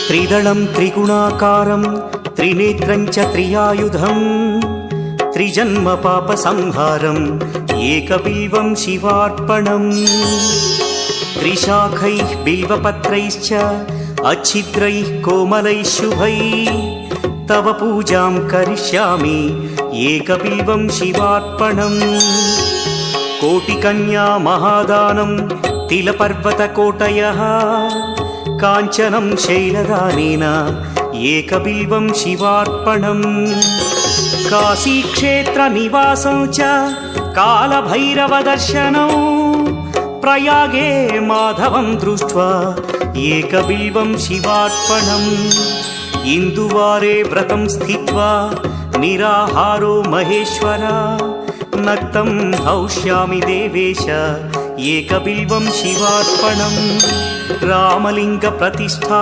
त्रिदलं त्रिगुणाकारं त्रिनेत्रं च त्रियायुधं त्रिजन्म पापसंहारम् एकबिल्वं शिवार्पणम् त्रिशाखैः बिल्वपत्रैश्च अच्छिद्रैः कोमलैः शुभैः तव पूजां करिष्यामि एकबिल्वं शिवार्पणम् कोटिकन्या महादानं तिलपर्वतकोटयः काञ्चनं शैलदानेन एकबिल्वं शिवार्पणम् काशीक्षेत्रनिवासं च कालभैरवदर्शनौ प्रयागे माधवं दृष्ट्वा एकबिल्वं शिवार्पणम् इन्दुवारे व्रतं स्थित्वा निराहारो महेश्वर नक्तं हौष्यामि देवेश एकबिल्वं शिवार्पणम् रामलिङ्गप्रतिष्ठा